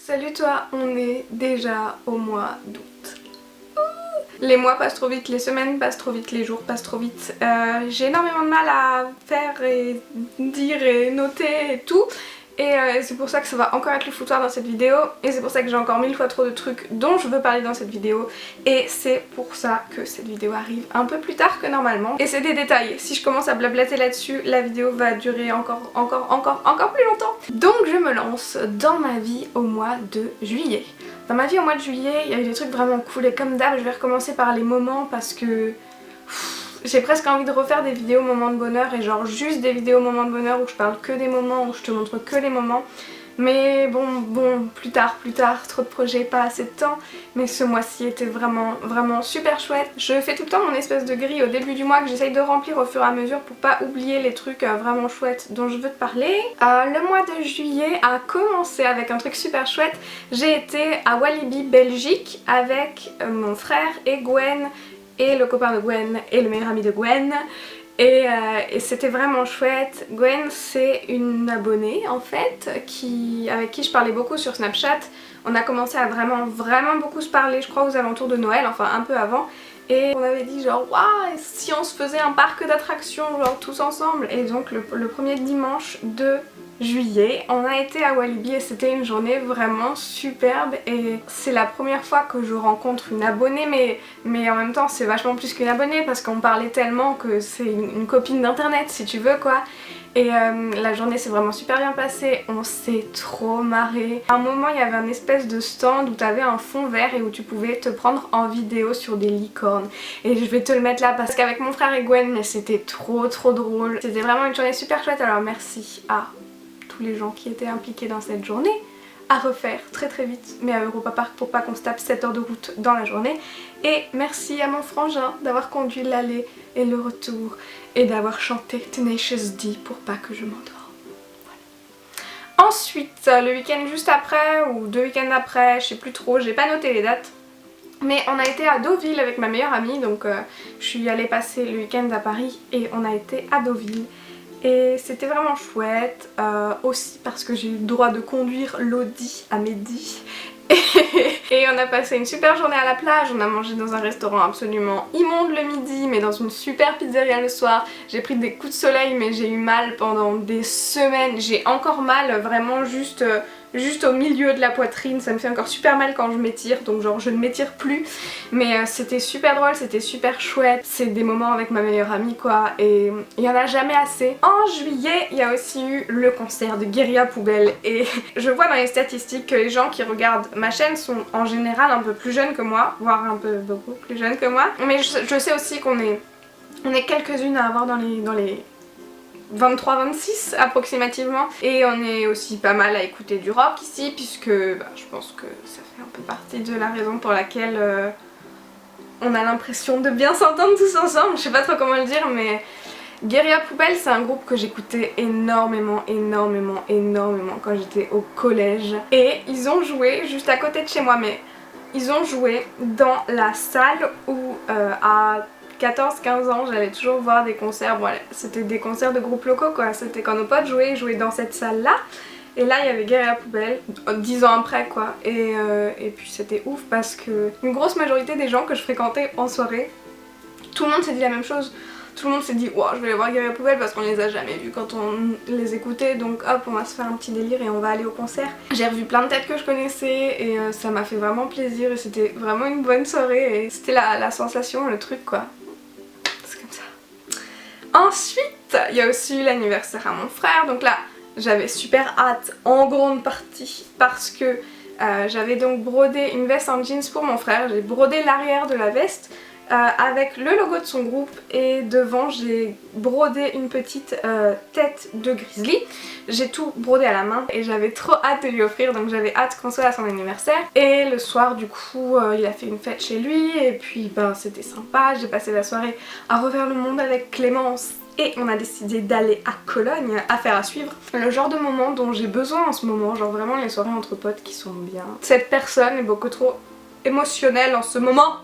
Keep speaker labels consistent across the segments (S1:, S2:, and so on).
S1: Salut toi, on est déjà au mois d'août. Les mois passent trop vite, les semaines passent trop vite, les jours passent trop vite. J'ai énormément de mal à faire et dire et noter et tout. Et c'est pour ça que ça va encore être le foutoir dans cette vidéo. Et c'est pour ça que j'ai encore 1000 fois trop de trucs dont je veux parler dans cette vidéo. Et c'est pour ça que cette vidéo arrive un peu plus tard que normalement. Et c'est des détails. Si je commence à blablater là-dessus, la vidéo va durer encore plus longtemps. Donc je me lance dans ma vie au mois de juillet. Dans ma vie au mois de juillet, il y a eu des trucs vraiment cool. Et comme d'hab, je vais recommencer par les moments parce que... j'ai presque envie de refaire des vidéos moments de bonheur et genre juste des vidéos moments de bonheur où je parle que des moments, où je te montre que les moments. Mais bon, plus tard, trop de projets, pas assez de temps. Mais ce mois-ci était vraiment super chouette. Je fais tout le temps mon espèce de grille au début du mois que j'essaye de remplir au fur et à mesure pour pas oublier les trucs vraiment chouettes dont je veux te parler. Le mois de juillet a commencé avec un truc super chouette. J'ai été à Walibi, Belgique avec mon frère et Gwen, et le copain de Gwen et le meilleur ami de Gwen. Et c'était vraiment chouette. Gwen, c'est une abonnée en fait avec qui je parlais beaucoup sur Snapchat. On a commencé à vraiment beaucoup se parler, je crois aux alentours de Noël, enfin un peu avant. Et on avait dit genre waouh, si on se faisait un parc d'attractions genre tous ensemble. Et donc le premier dimanche de juillet, on a été à Walibi et c'était une journée vraiment superbe. Et c'est la première fois que je rencontre une abonnée, mais en même temps c'est vachement plus qu'une abonnée parce qu'on parlait tellement que c'est une copine d'internet si tu veux quoi. Et la journée s'est vraiment super bien passée, on s'est trop marré. À un moment il y avait un espèce de stand où tu avais un fond vert et où tu pouvais te prendre en vidéo sur des licornes. Et je vais te le mettre là parce qu'avec mon frère et Gwen, mais c'était trop drôle. C'était vraiment une journée super chouette, alors merci à tous les gens qui étaient impliqués dans cette journée. À refaire très vite, mais à Europa Park pour pas qu'on se tape 7 heures de route dans la journée. Et merci à mon frangin d'avoir conduit l'aller et le retour et d'avoir chanté Tenacious D pour pas que je m'endorme. Voilà. Ensuite, le week-end juste après ou 2 week-ends après, je sais plus trop, j'ai pas noté les dates. Mais on a été à Deauville avec ma meilleure amie, donc je suis allée passer le week-end à Paris et on a été à Deauville. Et c'était vraiment chouette, aussi parce que j'ai eu le droit de conduire l'Audi à midi. Et on a passé une super journée à la plage, on a mangé dans un restaurant absolument immonde le midi, mais dans une super pizzeria le soir. J'ai pris des coups de soleil mais j'ai eu mal pendant des semaines, j'ai encore mal vraiment juste au milieu de la poitrine, ça me fait encore super mal quand je m'étire, donc genre je ne m'étire plus. Mais c'était super drôle, c'était super chouette, c'est des moments avec ma meilleure amie quoi, et il y en a jamais assez. En juillet, il y a aussi eu le concert de Guérilla Poubelle, et je vois dans les statistiques que les gens qui regardent ma chaîne sont en général un peu plus jeunes que moi, voire un peu beaucoup plus jeunes que moi. Mais je sais aussi qu'on est quelques-unes à avoir dans les 23-26 approximativement, et on est aussi pas mal à écouter du rock ici puisque je pense que ça fait un peu partie de la raison pour laquelle on a l'impression de bien s'entendre tous ensemble, je sais pas trop comment le dire, mais Guérilla Poubelle c'est un groupe que j'écoutais énormément quand j'étais au collège, et ils ont joué juste à côté de chez moi, mais ils ont joué dans la salle où à 14-15 ans j'allais toujours voir des concerts, voilà, c'était des concerts de groupes locaux quoi, c'était quand nos potes jouaient, ils jouaient dans cette salle là, et là il y avait Guérilla Poubelle 10 ans après quoi, et puis c'était ouf parce que une grosse majorité des gens que je fréquentais en soirée, tout le monde s'est dit la même chose. Tout le monde s'est dit wow, je vais aller voir Guérilla Poubelle parce qu'on les a jamais vus quand on les écoutait, donc hop on va se faire un petit délire et on va aller au concert. J'ai revu plein de têtes que je connaissais et ça m'a fait vraiment plaisir et c'était vraiment une bonne soirée et c'était la sensation, le truc quoi. C'est comme ça. Ensuite il y a aussi eu l'anniversaire à mon frère, donc là j'avais super hâte en grande partie parce que j'avais donc brodé une veste en jeans pour mon frère, j'ai brodé l'arrière de la veste avec le logo de son groupe et devant j'ai brodé une petite tête de grizzly. J'ai tout brodé à la main et j'avais trop hâte de lui offrir, donc j'avais hâte qu'on soit à son anniversaire. Et le soir du coup il a fait une fête chez lui et puis c'était sympa, j'ai passé la soirée à refaire le monde avec Clémence. Et on a décidé d'aller à Cologne, affaire à suivre. Le genre de moment dont j'ai besoin en ce moment, genre vraiment les soirées entre potes qui sont bien. Cette personne est beaucoup trop émotionnelle en ce moment.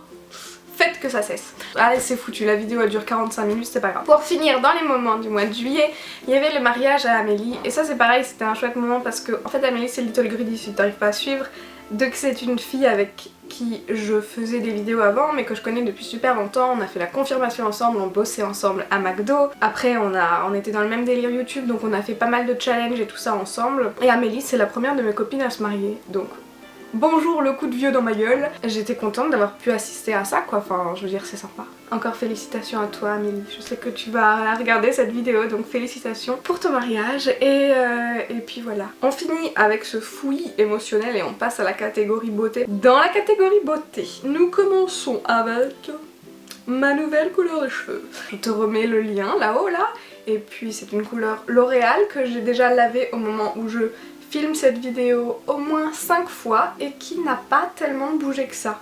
S1: faites que ça cesse. Allez, c'est foutu, la vidéo elle dure 45 minutes, c'est pas grave. Pour finir, dans les moments du mois de juillet, il y avait le mariage à Amélie et ça c'est pareil, c'était un chouette moment parce que en fait Amélie c'est Little Greedy si t'arrives pas à suivre. Donc c'est une fille avec qui je faisais des vidéos avant mais que je connais depuis super longtemps. On a fait la confirmation ensemble, on bossait ensemble à McDo. Après on était dans le même délire YouTube donc on a fait pas mal de challenges et tout ça ensemble. Et Amélie c'est la première de mes copines à se marier donc... Bonjour le coup de vieux dans ma gueule. J'étais contente d'avoir pu assister à ça quoi, enfin je veux dire c'est sympa. Encore félicitations à toi Amélie, je sais que tu vas regarder cette vidéo donc félicitations pour ton mariage et puis voilà. On finit avec ce fouillis émotionnel et on passe à la catégorie beauté. Dans la catégorie beauté, nous commençons avec ma nouvelle couleur de cheveux. Je te remets le lien là-haut là et puis c'est une couleur L'Oréal que j'ai déjà lavée au moment où je filme cette vidéo au moins 5 fois et qui n'a pas tellement bougé que ça.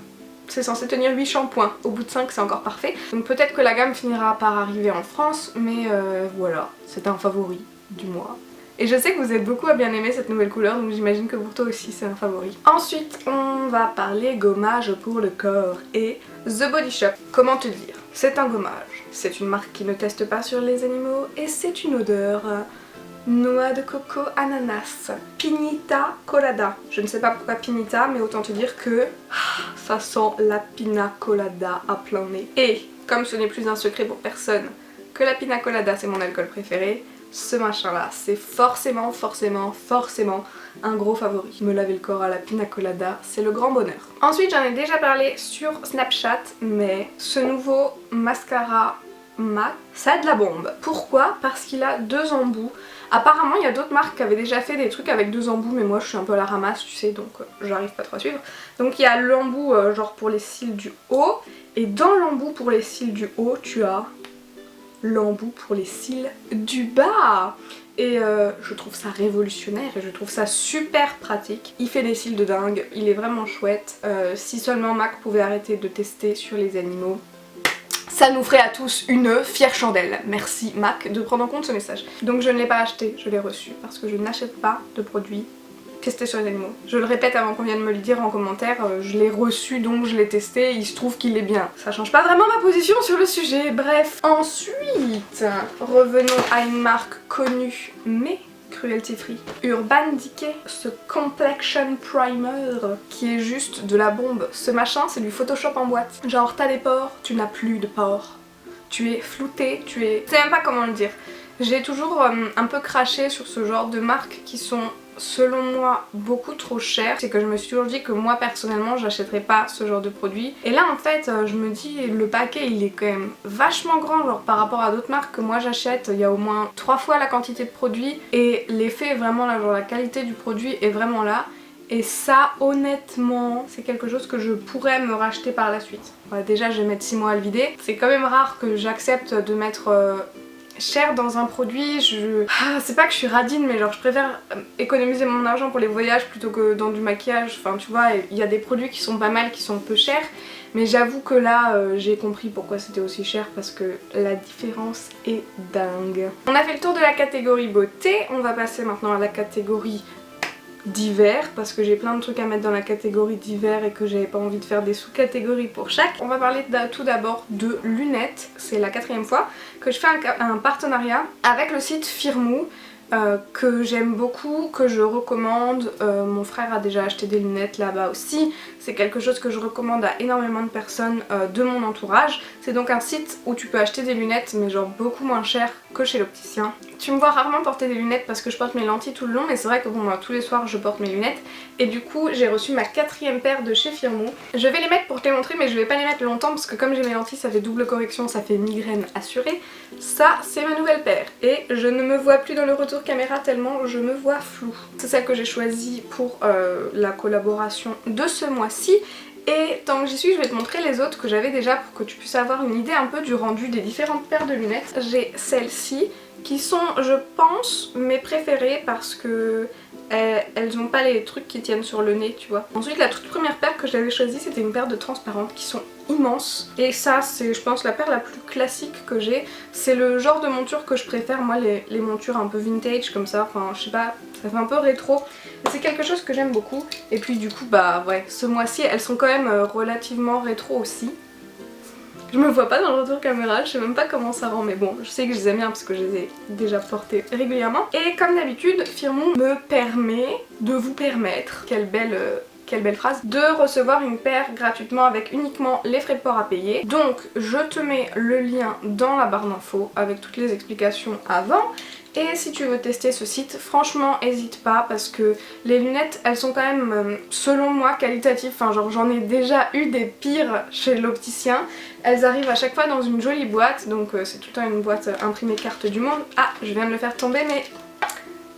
S1: C'est censé tenir 8 shampoings, au bout de 5 c'est encore parfait. Donc peut-être que la gamme finira par arriver en France, mais voilà, c'est un favori du mois. Et je sais que vous êtes beaucoup à bien aimer cette nouvelle couleur, donc j'imagine que pour toi aussi c'est un favori. Ensuite, on va parler gommage pour le corps et The Body Shop. Comment te dire? C'est un gommage. C'est une marque qui ne teste pas sur les animaux et c'est une odeur... noix de coco ananas, Pinita Colada. Je ne sais pas pourquoi Pinita, mais autant te dire que ça sent la pina colada à plein nez. Et comme ce n'est plus un secret pour personne que la pina colada c'est mon alcool préféré, ce machin là c'est forcément un gros favori. Me laver le corps à la pina colada, c'est le grand bonheur. Ensuite j'en ai déjà parlé sur Snapchat, mais ce nouveau mascara MAC, ça a de la bombe. Pourquoi? Parce qu'il a 2 embouts. Apparemment il y a d'autres marques qui avaient déjà fait des trucs avec 2 embouts mais moi je suis un peu à la ramasse tu sais donc j'arrive pas trop à suivre. Donc il y a l'embout genre pour les cils du haut et dans l'embout pour les cils du haut tu as l'embout pour les cils du bas. Et je trouve ça révolutionnaire et je trouve ça super pratique. Il fait des cils de dingue, il est vraiment chouette. Si seulement MAC pouvait arrêter de tester sur les animaux, ça nous ferait à tous une fière chandelle. Merci MAC de prendre en compte ce message. Donc je ne l'ai pas acheté, je l'ai reçu parce que je n'achète pas de produits testés sur les animaux. Je le répète avant qu'on vienne me le dire en commentaire, je l'ai reçu donc je l'ai testé, il se trouve qu'il est bien. Ça change pas vraiment ma position sur le sujet, bref. Ensuite, revenons à une marque connue mais cruelty free. Urban Decay, ce Complexion Primer qui est juste de la bombe. Ce machin c'est du Photoshop en boîte. Genre t'as des pores, tu n'as plus de pores. Tu es flouté, tu es... Je sais même pas comment le dire. J'ai toujours un peu craché sur ce genre de marques qui sont selon moi beaucoup trop chères. C'est que je me suis toujours dit que moi personnellement j'achèterais pas ce genre de produit. Et là en fait je me dis le paquet il est quand même vachement grand genre par rapport à d'autres marques que moi j'achète. Il y a au moins 3 fois la quantité de produits et l'effet est vraiment là, genre la qualité du produit est vraiment là. Et ça honnêtement c'est quelque chose que je pourrais me racheter par la suite. Ouais, déjà je vais mettre 6 mois à le vider. C'est quand même rare que j'accepte de mettre... cher dans un produit, c'est pas que je suis radine mais genre je préfère économiser mon argent pour les voyages plutôt que dans du maquillage, enfin tu vois il y a des produits qui sont pas mal, qui sont peu chers mais j'avoue que là j'ai compris pourquoi c'était aussi cher parce que la différence est dingue. On a fait le tour de la catégorie beauté, on va passer maintenant à la catégorie d'hiver parce que j'ai plein de trucs à mettre dans la catégorie d'hiver et que j'avais pas envie de faire des sous-catégories pour chaque. On va parler tout d'abord de lunettes, c'est la 4e fois que je fais un partenariat avec le site Firmoo que j'aime beaucoup, que je recommande. Mon frère a déjà acheté des lunettes là-bas aussi. C'est quelque chose que je recommande à énormément de personnes de mon entourage. C'est donc un site où tu peux acheter des lunettes mais genre beaucoup moins cher que chez l'opticien. Tu me vois rarement porter des lunettes parce que je porte mes lentilles tout le long mais c'est vrai que bon, moi, tous les soirs je porte mes lunettes et du coup j'ai reçu ma 4e paire de chez Firmoo. Je vais les mettre pour te les montrer mais je vais pas les mettre longtemps parce que comme j'ai mes lentilles ça fait double correction, ça fait migraine assurée. Ça c'est ma nouvelle paire et je ne me vois plus dans le retour caméra tellement je me vois floue. C'est celle que j'ai choisie pour la collaboration de ce mois-ci. Et tant que j'y suis je vais te montrer les autres que j'avais déjà pour que tu puisses avoir une idée un peu du rendu des différentes paires de lunettes. J'ai celles-ci qui sont je pense mes préférées parce que elles ont pas les trucs qui tiennent sur le nez tu vois. Ensuite la toute première paire que j'avais choisie c'était une paire de transparentes qui sont immenses et ça c'est je pense la paire la plus classique que j'ai. C'est le genre de monture que je préfère moi, les montures un peu vintage comme ça, enfin je sais pas, ça fait un peu rétro. C'est quelque chose que j'aime beaucoup et puis du coup bah ouais ce mois-ci elles sont quand même relativement rétro aussi. Je me vois pas dans le retour caméra, je sais même pas comment ça rend, mais bon, je sais que je les aime bien parce que je les ai déjà portés régulièrement. Et comme d'habitude, Firmon me permet de vous permettre, quelle belle phrase, de recevoir une paire gratuitement avec uniquement les frais de port à payer. Donc je te mets le lien dans la barre d'infos avec toutes les explications avant. Et si tu veux tester ce site, franchement hésite pas parce que les lunettes elles sont quand même selon moi qualitatives, enfin genre j'en ai déjà eu des pires chez l'opticien. Elles arrivent à chaque fois dans une jolie boîte, donc c'est tout le temps une boîte imprimée carte du monde. Ah, je viens de le faire tomber, mais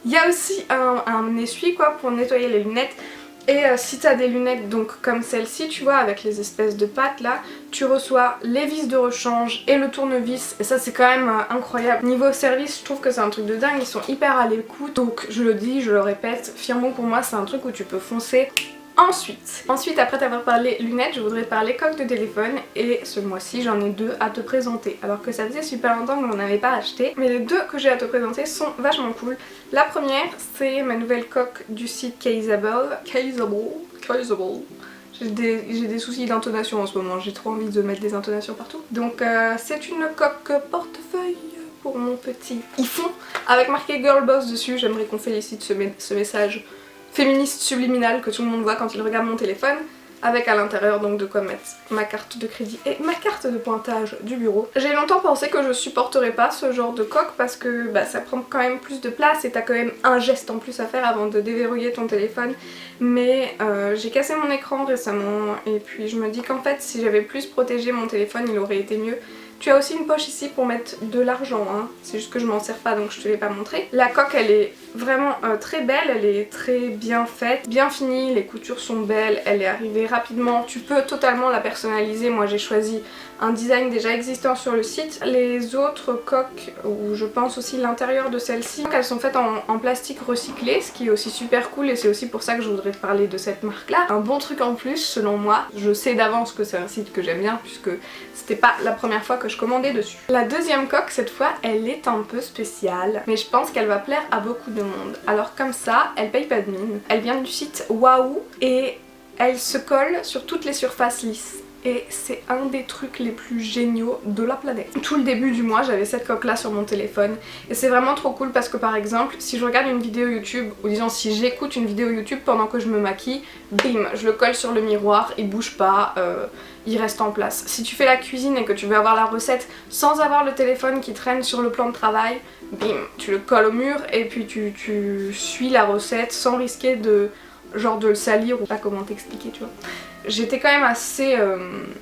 S1: il y a aussi un essuie quoi pour nettoyer les lunettes. Et si t'as des lunettes donc comme celle-ci, tu vois, avec les espèces de pattes là, tu reçois les vis de rechange et le tournevis. Et ça c'est quand même incroyable. Niveau service, je trouve que c'est un truc de dingue, ils sont hyper à l'écoute. Donc je le dis, je le répète, Firmon pour moi c'est un truc où tu peux foncer. Ensuite, après t'avoir parlé lunettes, je voudrais parler coque de téléphone et ce mois-ci j'en ai deux à te présenter alors que ça faisait super longtemps que j'en avais pas acheté, mais les deux que j'ai à te présenter sont vachement cool. La première c'est ma nouvelle coque du site Caseable. J'ai des soucis d'intonation en ce moment, j'ai trop envie de mettre des intonations partout. Donc c'est une coque portefeuille pour mon petit iPhone avec marqué Girl Boss dessus. J'aimerais qu'on félicite ce message féministe subliminal que tout le monde voit quand il regarde mon téléphone, avec à l'intérieur donc de quoi mettre ma carte de crédit et ma carte de pointage du bureau. J'ai longtemps pensé que je supporterais pas ce genre de coque parce que bah, ça prend quand même plus de place et t'as quand même un geste en plus à faire avant de déverrouiller ton téléphone, mais j'ai cassé mon écran récemment et puis je me dis qu'en fait si j'avais plus protégé mon téléphone il aurait été mieux. Tu as aussi une poche ici pour mettre de l'argent, hein. C'est juste que je m'en sers pas donc je te l'ai pas montré. La coque elle est vraiment très belle, elle est très bien faite, bien finie, les coutures sont belles, elle est arrivée rapidement. Tu peux totalement la personnaliser, moi j'ai choisi un design déjà existant sur le site. Les autres coques, ou je pense aussi l'intérieur de celle-ci, elles sont faites en plastique recyclé, ce qui est aussi super cool et c'est aussi pour ça que je voudrais te parler de cette marque là. Un bon truc en plus selon moi, je sais d'avance que c'est un site que j'aime bien puisque c'était pas la première fois que je commandais dessus. La deuxième coque cette fois elle est un peu spéciale mais je pense qu'elle va plaire à beaucoup de monde. Alors comme ça, elle paye pas de mine, elle vient du site Wahoo et elle se colle sur toutes les surfaces lisses. Et c'est un des trucs les plus géniaux de la planète. Tout le début du mois j'avais cette coque là sur mon téléphone et c'est vraiment trop cool parce que par exemple si je regarde une vidéo YouTube ou disons si j'écoute une vidéo YouTube pendant que je me maquille, bim, je le colle sur le miroir, il bouge pas, il reste en place. Si tu fais la cuisine et que tu veux avoir la recette sans avoir le téléphone qui traîne sur le plan de travail, bim, tu le colles au mur et puis tu suis la recette sans risquer de genre de le salir ou pas comment t'expliquer tu vois. J'étais quand même assez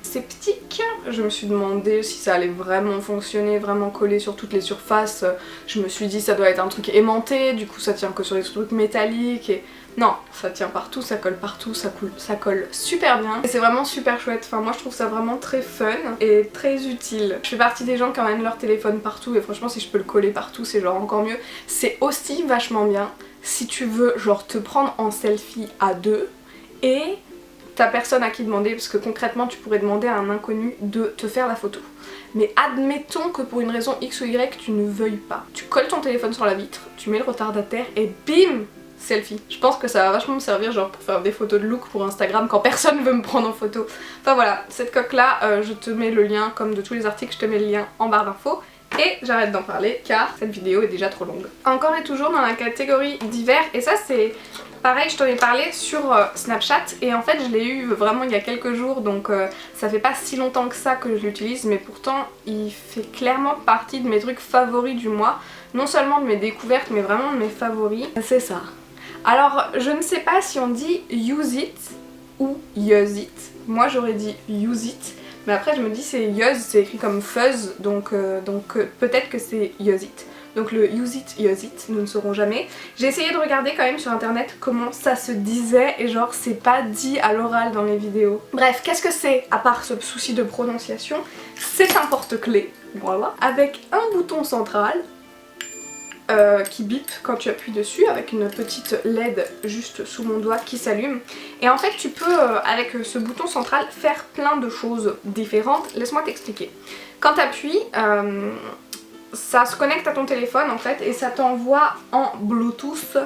S1: sceptique, je me suis demandé si ça allait vraiment fonctionner, vraiment coller sur toutes les surfaces. Je me suis dit ça doit être un truc aimanté, du coup ça tient que sur les trucs métalliques et... Non, ça tient partout, ça colle super bien et c'est vraiment super chouette. Enfin moi je trouve ça vraiment très fun et très utile. Je fais partie des gens qui emmènent leur téléphone partout et franchement si je peux le coller partout c'est genre encore mieux. C'est aussi vachement bien si tu veux genre te prendre en selfie à deux et t'as personne à qui demander parce que concrètement tu pourrais demander à un inconnu de te faire la photo. Mais admettons que pour une raison X ou Y tu ne veuilles pas. Tu colles ton téléphone sur la vitre, tu mets le retardataire et bim, selfie. Je pense que ça va vachement me servir genre pour faire des photos de look pour Instagram quand personne veut me prendre en photo. Enfin voilà, cette coque là, je te mets le lien comme de tous les articles, je te mets le lien en barre d'infos. Et j'arrête d'en parler car cette vidéo est déjà trop longue. Encore et toujours dans la catégorie d'hiver et ça c'est... Pareil, je t'en ai parlé sur Snapchat et en fait je l'ai eu vraiment il y a quelques jours donc ça fait pas si longtemps que ça que je l'utilise mais pourtant il fait clairement partie de mes trucs favoris du mois. Non seulement de mes découvertes mais vraiment de mes favoris. C'est ça. Alors je ne sais pas si on dit use it ou use it. Moi j'aurais dit use it mais après je me dis c'est use, c'est écrit comme fuzz donc peut-être que c'est use it. Donc le use it, nous ne saurons jamais. J'ai essayé de regarder quand même sur internet comment ça se disait et genre c'est pas dit à l'oral dans mes vidéos. Bref, qu'est-ce que c'est à part ce souci de prononciation? C'est un porte-clés, voilà, avec un bouton central qui bip quand tu appuies dessus avec une petite LED juste sous mon doigt qui s'allume. Et en fait tu peux avec ce bouton central faire plein de choses différentes. Laisse-moi t'expliquer. Quand tu appuies, ça se connecte à ton téléphone en fait et ça t'envoie en Bluetooth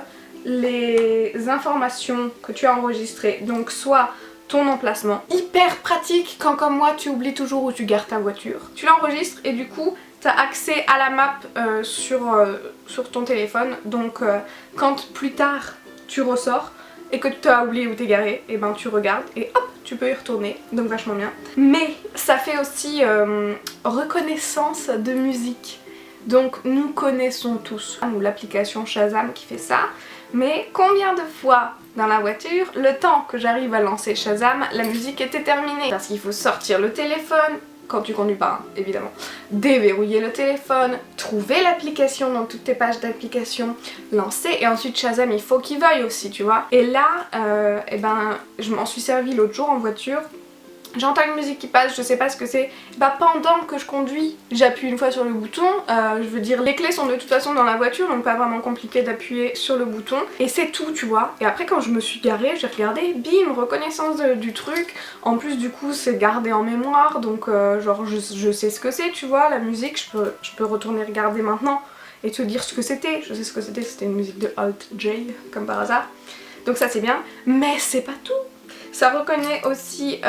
S1: les informations que tu as enregistrées. Donc soit ton emplacement. Hyper pratique quand comme moi tu oublies toujours où tu gares ta voiture. Tu l'enregistres et du coup tu as accès à la map sur ton téléphone. Donc quand plus tard tu ressors et que tu as oublié où t'es garé, et ben tu regardes et hop, tu peux y retourner, donc vachement bien. Mais ça fait aussi reconnaissance de musique. Donc nous connaissons tous l'application Shazam qui fait ça, mais combien de fois dans la voiture, le temps que j'arrive à lancer Shazam, la musique était terminée. Parce qu'il faut sortir le téléphone, quand tu conduis pas, hein, évidemment, déverrouiller le téléphone, trouver l'application dans toutes tes pages d'application, lancer, et ensuite Shazam il faut qu'il veuille aussi, tu vois. Et là, eh ben, je m'en suis servi l'autre jour en voiture. J'entends une musique qui passe, je sais pas ce que c'est. Bah pendant que je conduis, j'appuie une fois sur le bouton. Je veux dire, les clés sont de toute façon dans la voiture, donc pas vraiment compliqué d'appuyer sur le bouton. Et c'est tout, tu vois. Et après quand je me suis garée, j'ai regardé, bim, reconnaissance du truc. En plus du coup c'est gardé en mémoire, donc genre je sais ce que c'est, tu vois, la musique. Je peux retourner regarder maintenant et te dire ce que c'était. Je sais ce que c'était une musique de Alt J, comme par hasard. Donc ça c'est bien, mais c'est pas tout. Ça reconnaît aussi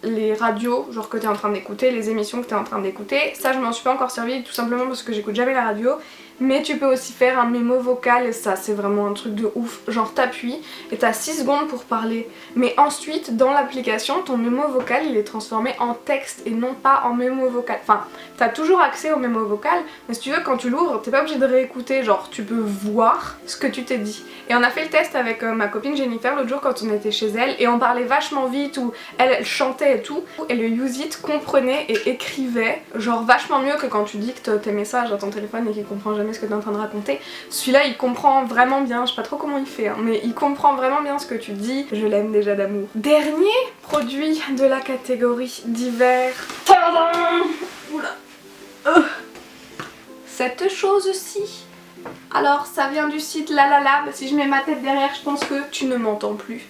S1: les radios, genre que t'es en train d'écouter, les émissions que t'es en train d'écouter. Ça je m'en suis pas encore servi tout simplement parce que j'écoute jamais la radio. Mais tu peux aussi faire un mémo vocal et ça c'est vraiment un truc de ouf. Genre t'appuies et t'as 6 secondes pour parler. Mais ensuite dans l'application ton mémo vocal il est transformé en texte et non pas en mémo vocal. Enfin t'as toujours accès au mémo vocal, mais si tu veux quand tu l'ouvres t'es pas obligé de réécouter, genre tu peux voir ce que tu t'es dit. Et on a fait le test avec ma copine Jennifer l'autre jour quand on était chez elle et on parlait vachement vite où elle chantait et tout. Et le Use It comprenait et écrivait genre vachement mieux que quand tu dictes tes messages à ton téléphone et qu'il comprend jamais ce que tu es en train de raconter. Celui-là il comprend vraiment bien, je sais pas trop comment il fait hein, mais il comprend vraiment bien ce que tu dis. Je l'aime déjà d'amour. Dernier produit de la catégorie d'hiver. Tadam! Oula. Cette chose-ci. Alors ça vient du site Lalalab, si je mets ma tête derrière je pense que tu ne m'entends plus.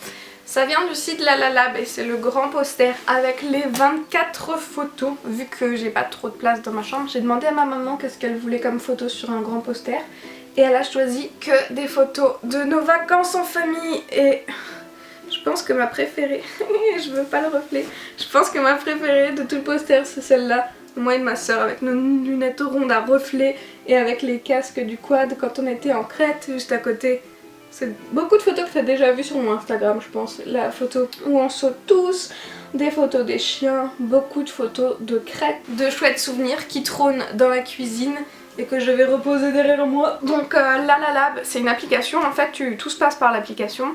S1: Ça vient du site Lalalab et c'est le grand poster avec les 24 photos. Vu que j'ai pas trop de place dans ma chambre, j'ai demandé à ma maman qu'est-ce qu'elle voulait comme photo sur un grand poster. Et elle a choisi que des photos de nos vacances en famille et je pense que ma préférée, je veux pas le reflet, je pense que ma préférée de tout le poster c'est celle-là. Moi et ma soeur avec nos lunettes rondes à reflets et avec les casques du quad quand on était en Crète juste à côté. C'est beaucoup de photos que tu as déjà vues sur mon Instagram je pense. La photo où on saute tous, des photos des chiens, beaucoup de photos de Crète, de chouettes souvenirs qui trônent dans la cuisine et que je vais reposer derrière moi. Donc Lalalab c'est une application, en fait tout se passe par l'application.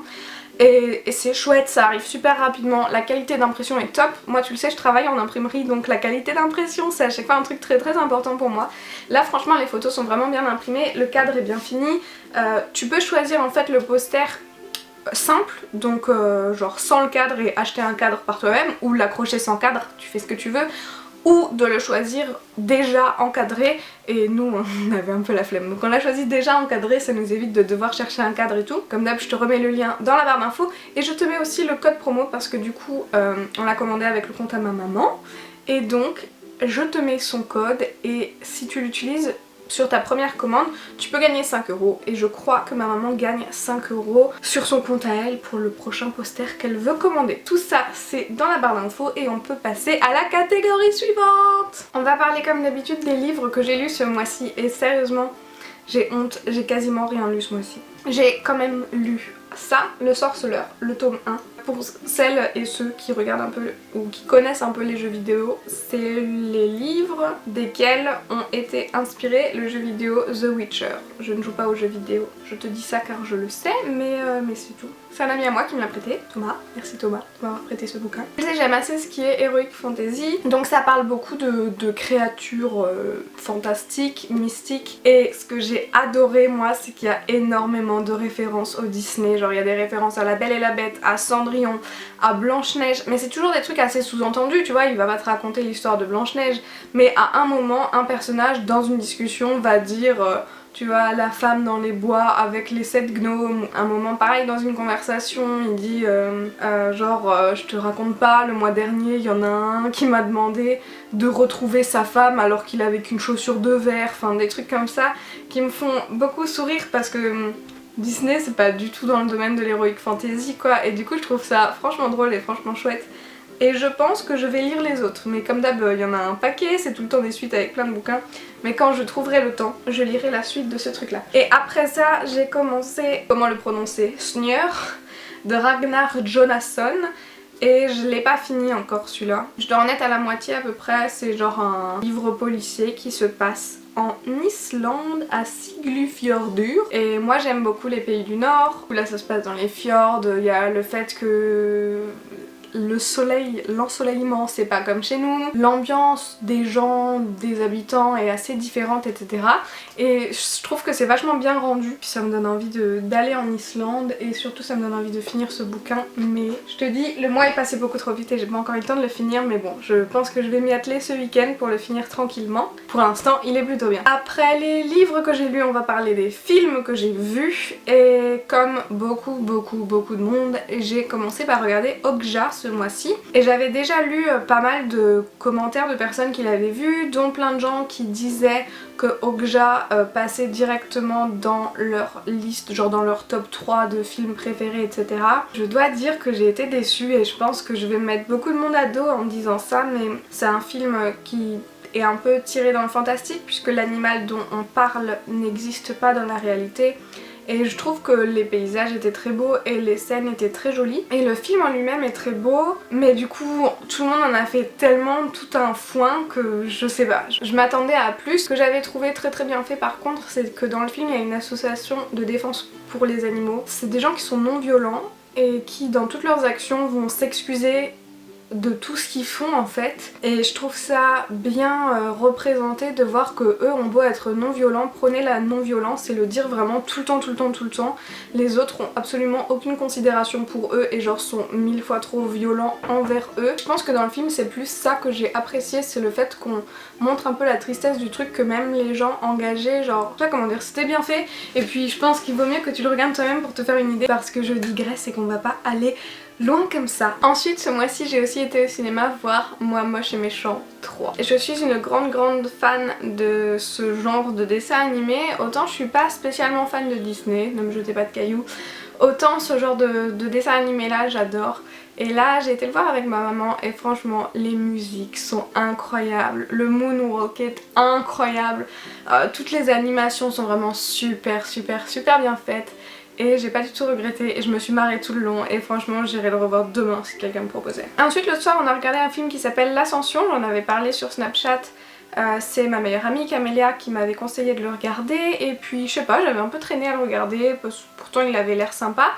S1: Et c'est chouette, ça arrive super rapidement, la qualité d'impression est top. Moi tu le sais je travaille en imprimerie donc la qualité d'impression c'est à chaque fois un truc très important pour moi. Là franchement les photos sont vraiment bien imprimées, le cadre est bien fini. Tu peux choisir en fait le poster simple, donc genre sans le cadre et acheter un cadre par toi-même ou l'accrocher sans cadre, tu fais ce que tu veux. Ou de le choisir déjà encadré et nous on avait un peu la flemme donc on l'a choisi déjà encadré, ça nous évite de devoir chercher un cadre et tout. Comme d'hab je te remets le lien dans la barre d'infos et je te mets aussi le code promo parce que du coup on l'a commandé avec le compte à ma maman et donc je te mets son code et si tu l'utilises sur ta première commande, tu peux gagner 5 € et je crois que ma maman gagne 5 € sur son compte à elle pour le prochain poster qu'elle veut commander. Tout ça c'est dans la barre d'infos et on peut passer à la catégorie suivante. On va parler comme d'habitude des livres que j'ai lus ce mois-ci et sérieusement j'ai honte, j'ai quasiment rien lu ce mois-ci. J'ai quand même lu ça, Le Sorceleur, le tome 1. Pour celles et ceux qui regardent un peu ou qui connaissent un peu les jeux vidéo, c'est les livres desquels ont été inspirés le jeu vidéo The Witcher. Je ne joue pas aux jeux vidéo, je te dis ça car je le sais, mais c'est tout. C'est un ami à moi qui me l'a prêté, Thomas. Merci Thomas de m'avoir prêté ce bouquin. J'aime assez ce qui est Heroic Fantasy, donc ça parle beaucoup de créatures fantastiques, mystiques, et ce que j'ai adoré moi c'est qu'il y a énormément de références au Disney, genre il y a des références à La Belle et la Bête, à Cendrillon, à Blanche-Neige, mais c'est toujours des trucs assez sous-entendus, tu vois, il va pas te raconter l'histoire de Blanche-Neige, mais à un moment, un personnage dans une discussion va dire, tu vois, la femme dans les bois avec les 7 gnomes, un moment pareil dans une conversation, il dit je te raconte pas, le mois dernier il y en a un qui m'a demandé de retrouver sa femme alors qu'il avait qu'une chaussure de verre, enfin des trucs comme ça qui me font beaucoup sourire parce que Disney c'est pas du tout dans le domaine de l'heroic fantasy quoi, et du coup je trouve ça franchement drôle et franchement chouette. Et je pense que je vais lire les autres, mais comme d'hab il y en a un paquet, c'est tout le temps des suites avec plein de bouquins. Mais quand je trouverai le temps, je lirai la suite de ce truc là. Et après ça j'ai commencé, comment le prononcer, Snur de Ragnar Jonasson. Et je l'ai pas fini encore celui-là. Je dois en être à la moitié à peu près, c'est genre un livre policier qui se passe en Islande à Siglufjordur. Et moi j'aime beaucoup les pays du Nord. Là ça se passe dans les fjords, il y a le fait que le soleil, l'ensoleillement c'est pas comme chez nous, l'ambiance des gens, des habitants est assez différente etc. Et je trouve que c'est vachement bien rendu, puis ça me donne envie d'aller en Islande et surtout ça me donne envie de finir ce bouquin. Mais je te dis, le mois est passé beaucoup trop vite et j'ai pas encore eu le temps de le finir, mais bon, je pense que je vais m'y atteler ce week-end pour le finir tranquillement. Pour l'instant il est plutôt bien. Après les livres que j'ai lus, on va parler des films que j'ai vus, et comme beaucoup de monde, j'ai commencé par regarder Okja ce mois-ci. Et j'avais déjà lu pas mal de commentaires de personnes qui l'avaient vu, dont plein de gens qui disaient que Okja passait directement dans leur liste, genre dans leur top 3 de films préférés etc. Je dois dire que j'ai été déçue et je pense que je vais mettre beaucoup de monde à dos en me disant ça, mais c'est un film qui est un peu tiré dans le fantastique puisque l'animal dont on parle n'existe pas dans la réalité. Et je trouve que les paysages étaient très beaux et les scènes étaient très jolies. Et le film en lui-même est très beau, mais du coup tout le monde en a fait tellement tout un foin que je sais pas. Je m'attendais à plus. Ce que j'avais trouvé très bien fait par contre, c'est que dans le film il y a une association de défense pour les animaux. C'est des gens qui sont non violents et qui dans toutes leurs actions vont s'excuser de tout ce qu'ils font en fait, et je trouve ça bien représenté de voir que eux ont beau être non violents, prôner la non violence et le dire vraiment tout le temps. Les autres ont absolument aucune considération pour eux et genre sont 1000 fois trop violents envers eux. Je pense que dans le film c'est plus ça que j'ai apprécié, c'est le fait qu'on montre un peu la tristesse du truc, que même les gens engagés, genre, je sais pas comment dire, c'était bien fait. Et puis je pense qu'il vaut mieux que tu le regardes toi-même pour te faire une idée, parce que je digresse et qu'on va pas aller loin comme ça. Ensuite ce mois-ci j'ai aussi été au cinéma voir Moi Moche et Méchant 3. Je suis une grande fan de ce genre de dessin animé. Autant je suis pas spécialement fan de Disney, ne me jetez pas de cailloux, autant ce genre de dessin animé là j'adore. Et là j'ai été le voir avec ma maman et franchement les musiques sont incroyables, le moonwalk est incroyable, toutes les animations sont vraiment super bien faites. Et j'ai pas du tout regretté et je me suis marrée tout le long et franchement j'irai le revoir demain si quelqu'un me proposait. Ensuite le soir on a regardé un film qui s'appelle L'Ascension, j'en avais parlé sur Snapchat. C'est ma meilleure amie Camélia qui m'avait conseillé de le regarder et puis je sais pas, j'avais un peu traîné à le regarder, pourtant il avait l'air sympa.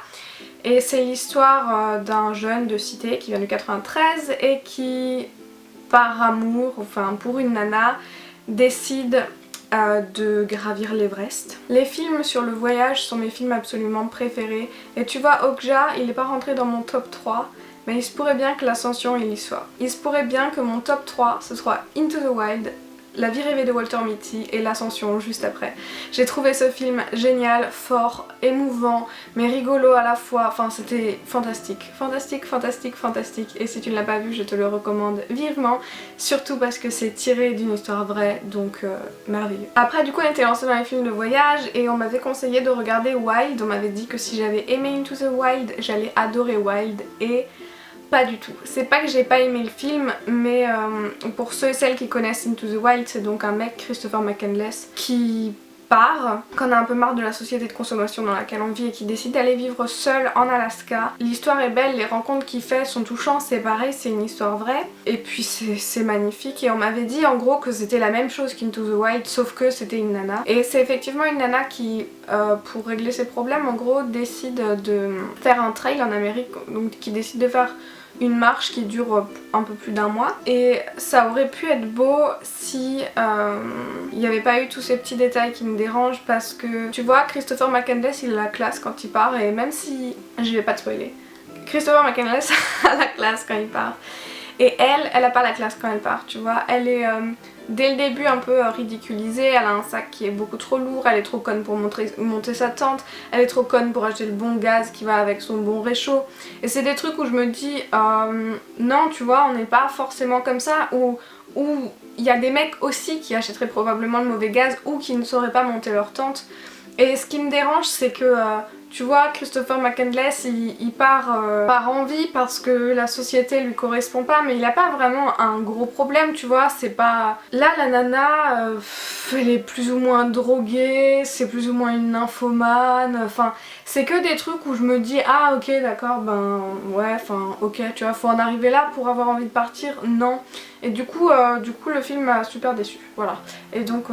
S1: Et c'est l'histoire d'un jeune de cité qui vient du 93 et qui par amour, enfin pour une nana, décide de gravir l'Everest. Les films sur le voyage sont mes films absolument préférés et tu vois Okja il n'est pas rentré dans mon top 3, mais il se pourrait bien que l'Ascension il y soit. Il se pourrait bien que mon top 3 ce soit Into the Wild, La vie rêvée de Walter Mitty et L'Ascension juste après. J'ai trouvé ce film génial, fort, émouvant, mais rigolo à la fois, enfin c'était fantastique. Et si tu ne l'as pas vu je te le recommande vivement, surtout parce que c'est tiré d'une histoire vraie, donc merveilleux. Après du coup on était lancé dans les films de voyage et on m'avait conseillé de regarder Wild, on m'avait dit que si j'avais aimé Into the Wild j'allais adorer Wild et pas du tout. C'est pas que j'ai pas aimé le film, mais pour ceux et celles qui connaissent Into the Wild, c'est donc un mec, Christopher McCandless, qui part, qu'on a un peu marre de la société de consommation dans laquelle on vit et qui décide d'aller vivre seul en Alaska. L'histoire est belle, les rencontres qu'il fait sont touchantes, c'est pareil, c'est une histoire vraie. Et puis c'est magnifique et on m'avait dit en gros que c'était la même chose qu'Into the Wild sauf que c'était une nana. Et c'est effectivement une nana qui, pour régler ses problèmes, en gros décide de faire un trail en Amérique, donc qui décide de faire une marche qui dure un peu plus d'un mois et ça aurait pu être beau si il n'y avait pas eu tous ces petits détails qui me dérangent parce que tu vois Christopher McCandless il a la classe quand il part et même si je vais pas te spoiler, Christopher McCandless a la classe quand il part et elle a pas la classe quand elle part, tu vois, elle est dès le début un peu ridiculisée, elle a un sac qui est beaucoup trop lourd, elle est trop conne pour monter sa tente, elle est trop conne pour acheter le bon gaz qui va avec son bon réchaud. Et c'est des trucs où je me dis non tu vois on n'est pas forcément comme ça, ou il y a des mecs aussi qui achèteraient probablement le mauvais gaz ou qui ne sauraient pas monter leur tente. Et ce qui me dérange, c'est que tu vois, Christopher McCandless, il part par envie parce que la société lui correspond pas, mais il a pas vraiment un gros problème, tu vois, c'est pas... Là, la nana, elle est plus ou moins droguée, c'est plus ou moins une nymphomane, enfin, c'est que des trucs où je me dis, ah ok, d'accord, ben ouais, enfin, ok, tu vois, faut en arriver là pour avoir envie de partir, non. Et du coup, le film m'a super déçue, voilà. Et donc...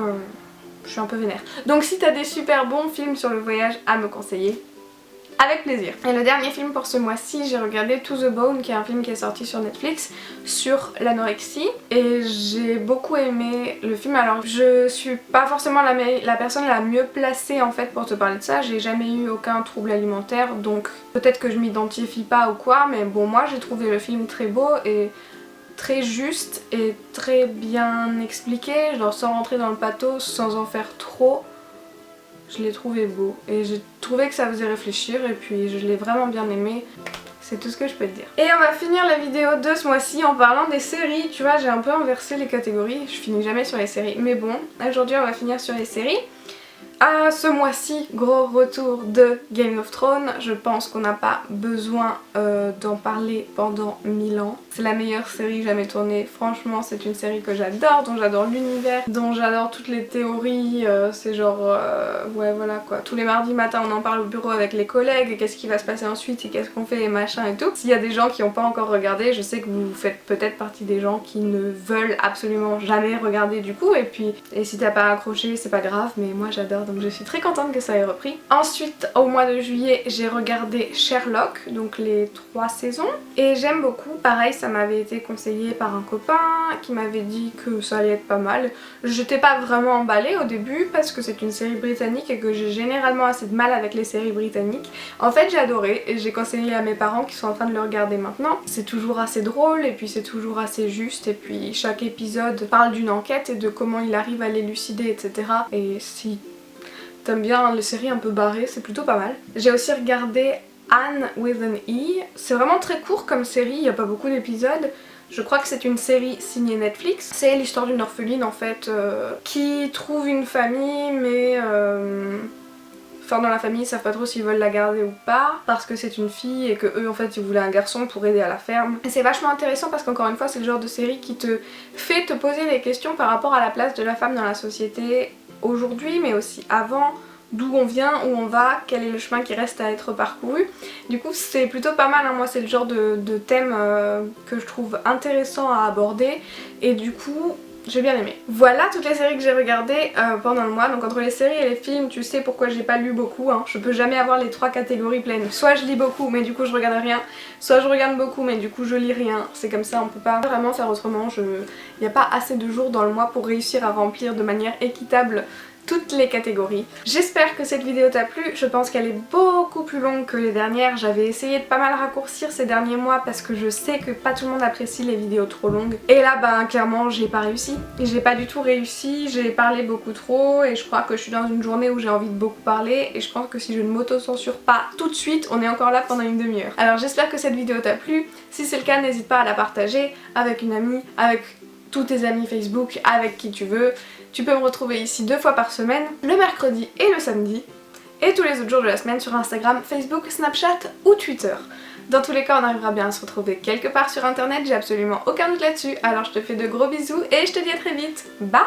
S1: je suis un peu vénère. Donc si t'as des super bons films sur le voyage à me conseiller, avec plaisir. Et le dernier film pour ce mois-ci, j'ai regardé To the Bone, qui est un film qui est sorti sur Netflix sur l'anorexie. Et j'ai beaucoup aimé le film. Alors je suis pas forcément la personne la mieux placée en fait pour te parler de ça. J'ai jamais eu aucun trouble alimentaire, donc peut-être que je m'identifie pas ou quoi. Mais bon, moi j'ai trouvé le film très beau et très juste et très bien expliqué, genre sans rentrer dans le pathos, sans en faire trop. Je l'ai trouvé beau et j'ai trouvé que ça faisait réfléchir et puis je l'ai vraiment bien aimé. C'est tout ce que je peux te dire. Et on va finir la vidéo de ce mois-ci en parlant des séries. Tu vois, j'ai un peu inversé les catégories, je finis jamais sur les séries. Mais bon, aujourd'hui on va finir sur les séries. Ce mois-ci, gros retour de Game of Thrones. Je pense qu'on n'a pas besoin d'en parler pendant 1000 ans. C'est la meilleure série jamais tournée. Franchement, c'est une série que j'adore, dont j'adore l'univers, dont j'adore toutes les théories. C'est genre, ouais voilà quoi. Tous les mardis matin, on en parle au bureau avec les collègues. Et qu'est-ce qui va se passer ensuite et qu'est-ce qu'on fait et machin et tout. S'il y a des gens qui n'ont pas encore regardé, je sais que vous faites peut-être partie des gens qui ne veulent absolument jamais regarder du coup. Et si t'as pas accroché, c'est pas grave, mais moi j'adore. Donc je suis très contente que ça ait repris. Ensuite, au mois de juillet, j'ai regardé Sherlock, donc les 3 saisons. Et j'aime beaucoup. Pareil, ça m'avait été conseillé par un copain qui m'avait dit que ça allait être pas mal. J'étais pas vraiment emballée au début parce que c'est une série britannique et que j'ai généralement assez de mal avec les séries britanniques. En fait, j'ai adoré et j'ai conseillé à mes parents qui sont en train de le regarder maintenant. C'est toujours assez drôle et puis c'est toujours assez juste et puis chaque épisode parle d'une enquête et de comment il arrive à l'élucider, etc. Et si t'aimes bien les séries un peu barrées, c'est plutôt pas mal. J'ai aussi regardé Anne with an E. C'est vraiment très court comme série, il n'y a pas beaucoup d'épisodes. Je crois que c'est une série signée Netflix. C'est l'histoire d'une orpheline en fait qui trouve une famille mais... Enfin dans la famille ils savent pas trop s'ils veulent la garder ou pas parce que c'est une fille et que eux en fait ils voulaient un garçon pour aider à la ferme. Et c'est vachement intéressant parce qu'encore une fois c'est le genre de série qui te fait te poser des questions par rapport à la place de la femme dans la société aujourd'hui mais aussi avant, d'où on vient, où on va, quel est le chemin qui reste à être parcouru. Du coup c'est plutôt pas mal, hein. Moi c'est le genre de thème que je trouve intéressant à aborder et du coup j'ai bien aimé. Voilà toutes les séries que j'ai regardées pendant le mois. Donc entre les séries et les films, tu sais pourquoi j'ai pas lu beaucoup, hein. Je peux jamais avoir les 3 catégories pleines. Soit je lis beaucoup mais du coup je regarde rien, soit je regarde beaucoup mais du coup je lis rien. C'est comme ça, on peut pas vraiment faire autrement. Il n'y a pas assez de jours dans le mois pour réussir à remplir de manière équitable toutes les catégories. J'espère que cette vidéo t'a plu, je pense qu'elle est beaucoup plus longue que les dernières. J'avais essayé de pas mal raccourcir ces derniers mois parce que je sais que pas tout le monde apprécie les vidéos trop longues. Et là ben clairement j'ai pas réussi. J'ai pas du tout réussi, j'ai parlé beaucoup trop et je crois que je suis dans une journée où j'ai envie de beaucoup parler et je pense que si je ne m'auto-censure pas tout de suite, on est encore là pendant une demi-heure. Alors j'espère que cette vidéo t'a plu, si c'est le cas n'hésite pas à la partager avec une amie, avec tous tes amis Facebook, avec qui tu veux. Tu peux me retrouver ici 2 fois par semaine, le mercredi et le samedi, et tous les autres jours de la semaine sur Instagram, Facebook, Snapchat ou Twitter. Dans tous les cas, on arrivera bien à se retrouver quelque part sur internet, j'ai absolument aucun doute là-dessus, alors je te fais de gros bisous et je te dis à très vite. Bye!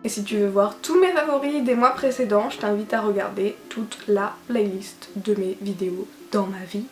S1: Et si tu veux voir tous mes favoris des mois précédents, je t'invite à regarder toute la playlist de mes vidéos dans ma vie